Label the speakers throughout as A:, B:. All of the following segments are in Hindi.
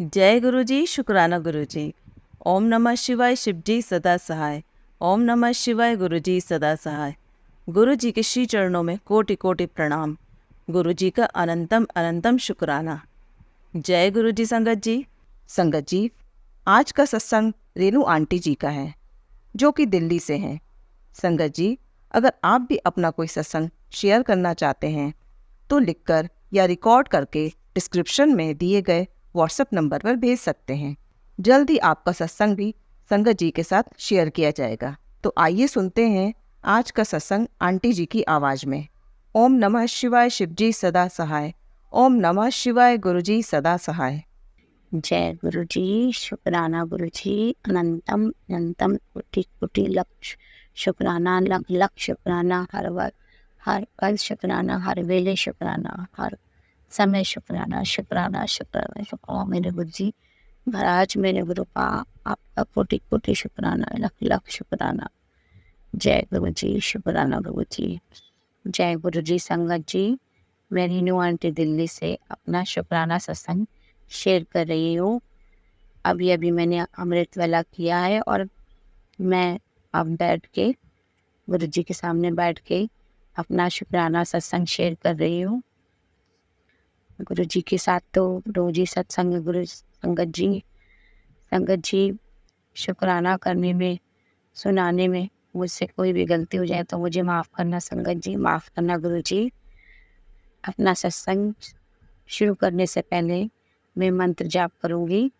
A: जय गुरु जी, शुक्राना गुरु जी। ओम नमः शिवाय, शिव जी सदा सहाय। ओम नमः शिवाय, गुरु जी सदा सहाय। गुरु जी के श्री चरणों में कोटि कोटि प्रणाम। गुरु जी का अनंतम अनंतम शुक्राना। जय गुरु जी। संगत जी, आज का सत्संग रेणु आंटी जी का है, जो कि दिल्ली से हैं। संगत जी, अगर आप भी अपना कोई सत्संग शेयर करना चाहते हैं तो लिखकर या रिकॉर्ड करके डिस्क्रिप्शन में दिए गए व्हाट्सएप नंबर पर भेज सकते हैं। जल्द ही आपका सत्संग भी संगत जी के साथ शेयर किया जाएगा। तो आइए सुनते हैं आज का सत्संग आंटी जी की आवाज़ में। ओम नमः शिवाय, शिव जी सदा सहाय। ओम नमः शिवाय, गुरु जी सदा सहाय।
B: जय गुरु जी, शुक्राना गुरु जी, अनंतम अनंतम कोटि कोटि लक्ष शुक्राना, लख लख शुक्राना, हर वक्त हर पल शुक्राना, हर वेले शुक्राना, हर समय शुक्राना शुक्राना शुक्राना शुक्राना मेरे गुरु जी महाराज, मेरे गुरु का आपका कोटि कोटि शुक्राना, लख लख शुक्राना। जय गुरु जी, शुक्राना गुरु जी। जय गुरु जी। संगत जी, मैं रीनू आंटी दिल्ली से अपना शुक्राना सत्संग शेयर कर रही हूँ। अभी अभी मैंने अमृत वाला किया है और मैं अब बैठ के गुरु जी के सामने बैठ के अपना शुक्राना सत्संग शेयर कर रही हूँ। गुरु जी के साथ तो रोज ही सत्संग। गुरु संगत जी, शुक्राना करने में, सुनाने में मुझसे कोई भी गलती हो जाए तो मुझे माफ़ करना संगत जी, माफ़ करना गुरु जी। अपना सत्संग शुरू करने से पहले मैं मंत्र जाप करूँगी।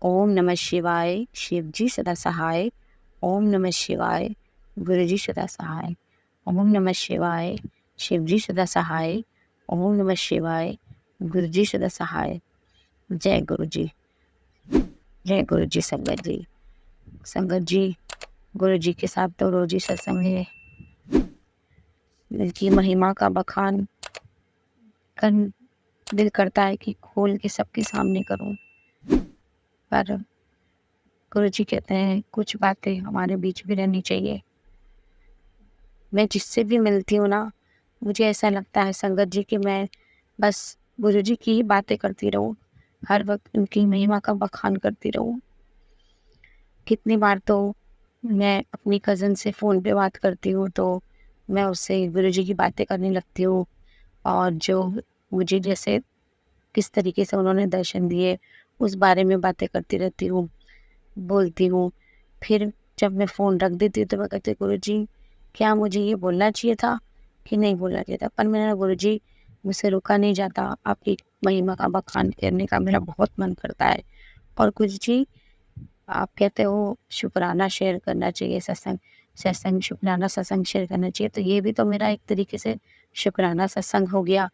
B: ओम नमः शिवाय, शिव जी सदा सहाय। ओम नमः शिवाय, गुरु जी सदा सहाय। ओम नमः शिवाय, शिव जी सदा सहाय। ओम नमः शिवाय, गुरु जी सदा सहाय। जय गुरु जी। जय गुरु जी। संगत जी, गुरु जी के साथ तो रोज ही सत्संग है। इनकी महिमा का बखान कर दिल करता है कि खोल के सबके सामने करूं, पर गुरु जी कहते हैं कुछ बातें हमारे बीच भी रहनी चाहिए। मैं जिससे भी मिलती हूँ ना, मुझे ऐसा लगता है संगत जी कि मैं बस गुरु जी की ही बातें करती रहूं, हर वक्त उनकी महिमा का बखान करती रहूं। कितनी बार तो मैं अपनी कज़न से फ़ोन पे बात करती हूँ तो मैं उससे गुरु जी की बातें करने लगती हूँ, और जो मुझे जैसे किस तरीके से उन्होंने दर्शन दिए उस बारे में बातें करती रहती हूँ, बोलती हूँ। फिर जब मैं फ़ोन रख देती हूँ तो मैं कहती हूँ गुरु जी, क्या मुझे ये बोलना चाहिए था कि नहीं बोलना चाहिए था? पर मेरा गुरु जी, मुझसे रुका नहीं जाता, आपकी महिमा का बखान करने का मेरा बहुत मन करता है। और गुरु जी, आप कहते हो शुक्राना शेयर करना चाहिए, सत्संग शुक्राना सत्संग शेयर करना चाहिए, तो ये भी तो मेरा एक तरीके से शुक्राना सत्संग हो गया।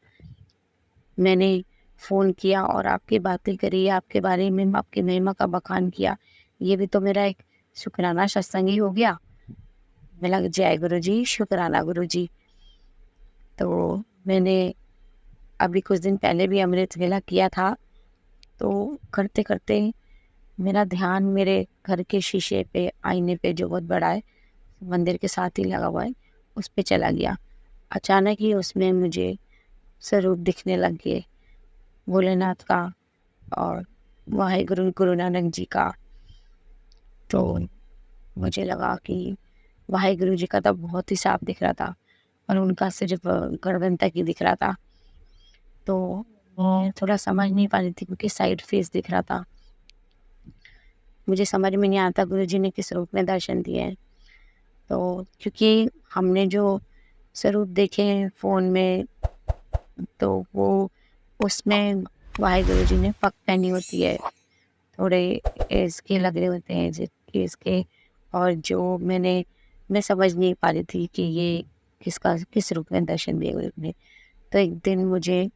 B: मैंने फ़ोन किया और आपकी बातें करी, आपके बारे में आपकी महिमा का बखान किया, ये भी तो मेरा एक शुक्राना सत्संग ही हो गया। मैं लगा जय गुरु जी, शुक्राना गुरु जी। तो मैंने अभी कुछ दिन पहले भी अमृत वेला किया था, तो करते करते मेरा ध्यान मेरे घर के शीशे पे, आईने पे जो बहुत बड़ा है, मंदिर के साथ ही लगा हुआ है, उस पे चला गया। अचानक ही उसमें मुझे स्वरूप दिखने लग गए, भोलेनाथ का और वाहेगुरु गुरु नानक जी का। तो मुझे लगा कि वाहेगुरु जी का तो बहुत ही साफ दिख रहा था और उनका सिर्फ गर्दन तक ही दिख रहा था। तो मैं थोड़ा समझ नहीं पा रही थी क्योंकि साइड फेस दिख रहा था। मुझे समझ में नहीं आता गुरु जी ने किस रूप में दर्शन दिए हैं। तो क्योंकि हमने जो स्वरूप देखे हैं फ़ोन में, तो वो उसमें वाहेगुरु जी ने पग पहनी होती है, थोड़े एज के लग रहे होते हैं एज के। और जो मैं समझ नहीं पा रही थी कि ये किस रूप में दर्शन दिए गुरु ने। तो एक दिन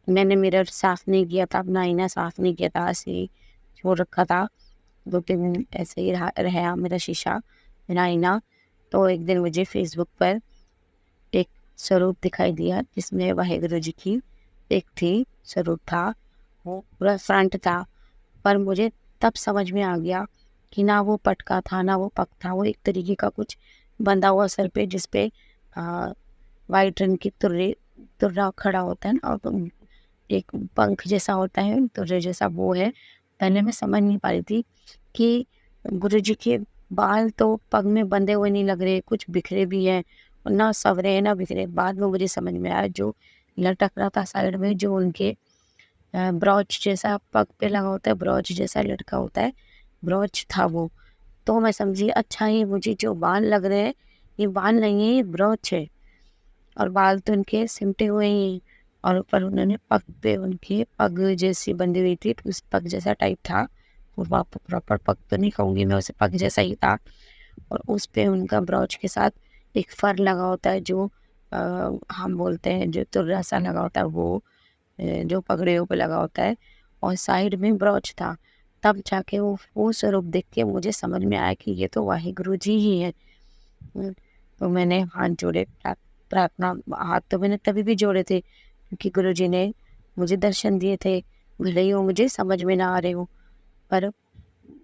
B: मैंने मिरर साफ़ नहीं किया था, अपना आईना साफ़ नहीं किया था, ऐसे ही छोड़ रखा था। 2-3 दिन ऐसे ही रहा मेरा शीशा, मेरा आईना। तो एक दिन मुझे फ़ेसबुक पर एक स्वरूप दिखाई दिया जिसमें वाहेगुरु जी की एक थी, स्वरूप था, वो पूरा फ्रंट था। पर मुझे तब समझ में आ गया कि ना वो पटका था, ना वो पग था, वो एक तरीके का कुछ बंधा हुआ सर पे, जिस पे वाइट रंग की तुर्रा खड़ा होता है ना, और एक पंख जैसा होता है, तुर्रे जैसा वो है, पहले मैं समझ नहीं पा रही थी कि गुरुजी के बाल तो पग में बंधे हुए नहीं लग रहे, कुछ बिखरे भी हैं और ना संवरे हैं ना बिखरे। बाद में मुझे समझ में आया जो लटक रहा था साइड में, जो उनके ब्रॉच जैसा पग पे लगा होता है, ब्रॉच जैसा लटका होता है, ब्रॉच था वो। तो मैं समझी अच्छा ये मुझे जो बाल लग रहे हैं ये बाल नहीं है, ये ब्रॉच है। और बाल तो उनके सिमटे हुए ही हैं और ऊपर उन्होंने पग पे उनके पग जैसी बंधी हुई थी, तो उस पग जैसा टाइप था वो। प्रॉपर पग तो नहीं कहूँगी मैं उसे, पग जैसा ही था। और उस पे उनका ब्रॉच के साथ एक फर लगा होता है जो हम बोलते हैं जो तुर्रा सा लगा होता है वो, जो पगड़ियों पे लगा होता है, और साइड में ब्रॉच था। तब जाके वो स्वरूप देख के मुझे समझ में आया कि ये तो वाहिगुरु जी ही हैं। तो मैंने हाथ जोड़े, प्रार्थना, हाथ तो मैंने तभी भी जोड़े थे क्योंकि गुरुजी ने मुझे दर्शन दिए थे, भले ही वो मुझे समझ में ना आ रहे हो, पर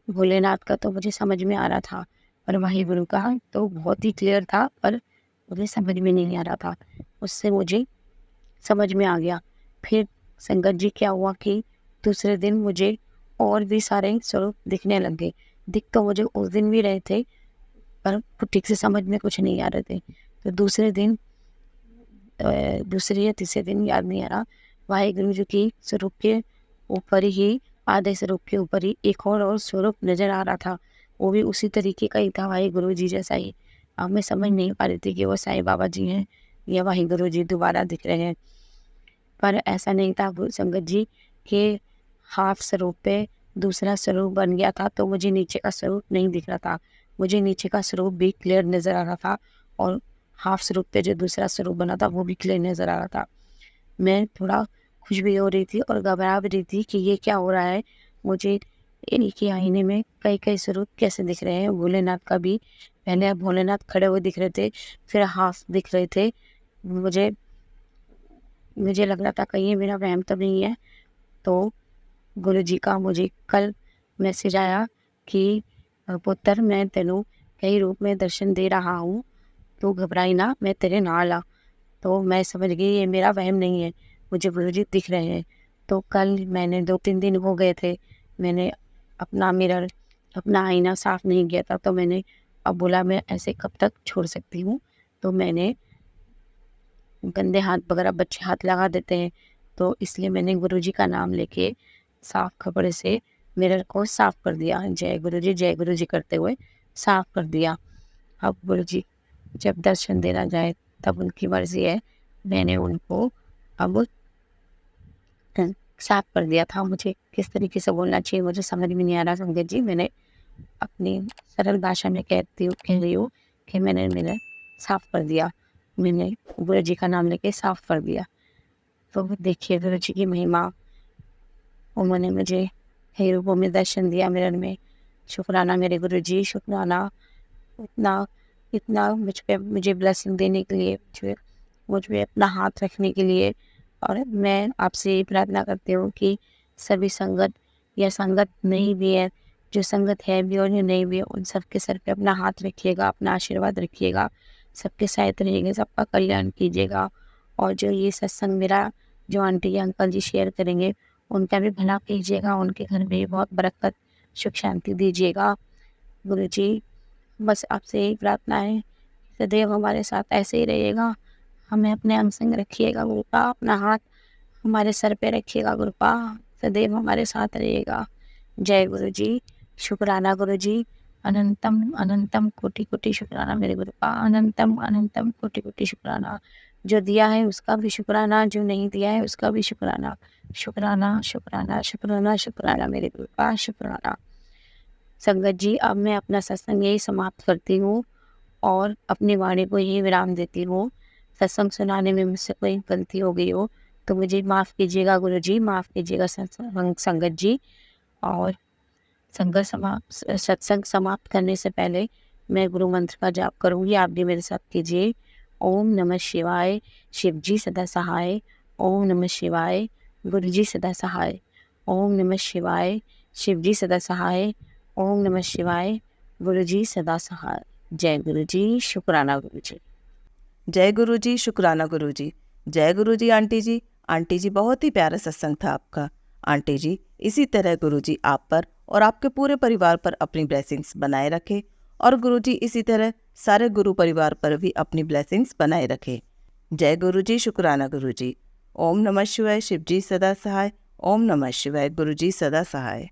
B: भोलेनाथ का तो मुझे समझ में आ रहा था, पर वाहिगुरु का तो बहुत ही क्लियर था, पर मुझे समझ में नहीं आ रहा था। उससे मुझे समझ में आ गया। फिर संगत जी क्या हुआ कि दूसरे दिन मुझे और भी सारे स्वरूप दिखने लग गए। दिख तो मुझे उस दिन भी रहे थे, पर ठीक से समझ में कुछ नहीं आ रहे थे। तो दूसरे दिन, दूसरे या तीसरे दिन याद नहीं आ रहा, वाहिगुरु जी की स्वरूप के ऊपर ही, आधे स्वरूप के ऊपर ही एक और स्वरूप नजर आ रहा था। वो भी उसी तरीके का ही था, वाहिगुरु जी जैसा ही। अब मैं समझ नहीं पा रही थी कि वो साईं बाबा जी हैं या वाहिगुरु जी दोबारा दिख रहे हैं। पर ऐसा नहीं था, संगत जी के हाफ स्वरूप पे दूसरा स्वरूप बन गया था, तो मुझे नीचे का स्वरूप नहीं दिख रहा था। मुझे नीचे का स्वरूप भी क्लियर नज़र आ रहा था और हाफ स्वरूप पे जो दूसरा स्वरूप बना था वो भी क्लियर नज़र आ रहा था। मैं थोड़ा खुश भी हो रही थी और घबरा भी रही थी कि ये क्या हो रहा है, मुझे एक ही आईने में कई कई स्वरूप कैसे दिख रहे हैं। भोलेनाथ का भी पहले भोलेनाथ खड़े हुए दिख रहे थे, फिर हाफ दिख रहे थे। मुझे लग रहा था कहीं ये मेरा वहम तो नहीं है। तो गुरुजी का मुझे कल मैसेज आया कि पुत्र मैं तेनू कई रूप में दर्शन दे रहा हूँ, तू घबराई ना, मैं तेरे नाल आ। तो मैं समझ गई ये मेरा वहम नहीं है, मुझे गुरुजी दिख रहे हैं। तो कल मैंने 2-3 दिन हो गए थे, मैंने अपना मिरर, अपना आईना साफ नहीं किया था, तो मैंने अब बोला मैं ऐसे कब तक छोड़ सकती हूँ। तो मैंने गंदे हाथ वगैरह बच्चे हाथ लगा देते हैं, तो इसलिए मैंने गुरुजी का नाम लेके साफ कपड़े से मिरर को साफ कर दिया, जय गुरु जी करते हुए साफ कर दिया। अब गुरुजी जब दर्शन देना जाए तब उनकी मर्जी है। मैंने उनको अब साफ कर दिया था। मुझे किस तरीके से बोलना चाहिए मुझे समझ में नहीं आ रहा संगत जी। मैंने अपनी सरल भाषा में कह रही हूँ कि मैंने मिरर साफ कर दिया, मैंने गुरु जी का नाम लेके साफ कर दिया। तो देखिए गुरु जी की महिमा, उन्होंने मुझे कई रूपों में दर्शन दिया मिरर में। शुक्राना मेरे गुरु जी, शुक्राना इतना इतना मुझे ब्लेसिंग देने के लिए, मुझ पे अपना हाथ रखने के लिए। और मैं आपसे ये प्रार्थना करती हूँ कि सभी संगत या संगत नहीं भी है, जो संगत है भी और जो नहीं भी है, उन सबके सर पे अपना हाथ रखिएगा, अपना आशीर्वाद रखिएगा, सबके साथ रहिएगा, सबका कल्याण कीजिएगा। और जो ये सत्संग मेरा जो आंटी या अंकल जी शेयर करेंगे उनका भी भला कीजिएगा, उनके घर में भी बहुत बरकत सुख शांति दीजिएगा। गुरु जी बस आपसे यही प्रार्थना है, सदैव हमारे साथ ऐसे ही रहिएगा, हमें अपने अंग संग रखिएगा गुरुपा, अपना हाथ हमारे सर पे रखिएगा गुरुपा, सदैव हमारे साथ रहिएगा। जय गुरु जी, शुक्राना गुरु जी, अनंतम अनंतम कोटि कोटि शुक्राना मेरे गुरुपा, अनंतम अनंतम कोटि कोटि शुक्राना। जो दिया है उसका भी शुक्राना, जो नहीं दिया है उसका भी शुक्राना। शुक्राना शुक्राना शुक्राना शुक्राना मेरे गुरुपा, शुक्राना। संगत जी अब मैं अपना सत्संग यही समाप्त करती हूँ और अपनी वाणी को यही विराम देती हूँ। सत्संग सुनाने में मुझसे कोई गलती हो गई हो तो मुझे माफ़ कीजिएगा गुरु जी, माफ़ कीजिएगा संगत जी। और सत्संग समाप्त करने से पहले मैं गुरु मंत्र का जाप करूँगी, आप भी मेरे साथ कीजिए। ओम नमः शिवाय, शिव जी सदा सहाय। ओम नमः शिवाय, गुरु जी सदा सहाय। ओम नमः शिवाय, शिव जी सदा सहाय। ओम नमः शिवाय, गुरु जी सदा सहाय। जय गुरु जी, शुक्राना गुरु जी।
A: जय गुरु जी, शुक्राना गुरु जी। जय गुरु जी आंटी जी। आंटी जी बहुत ही प्यारा सत्संग था आपका। आंटी जी, इसी तरह गुरुजी आप पर और आपके पूरे परिवार पर अपनी ब्लेसिंग्स बनाए रखे और गुरुजी इसी तरह सारे गुरु परिवार पर भी अपनी ब्लेसिंग्स बनाए रखे। जय गुरुजी, शुक्राना गुरुजी। ओम नमः शिवाय, शिवजी सदा सहाय। ओम नमः शिवाय, गुरुजी सदा सहाय।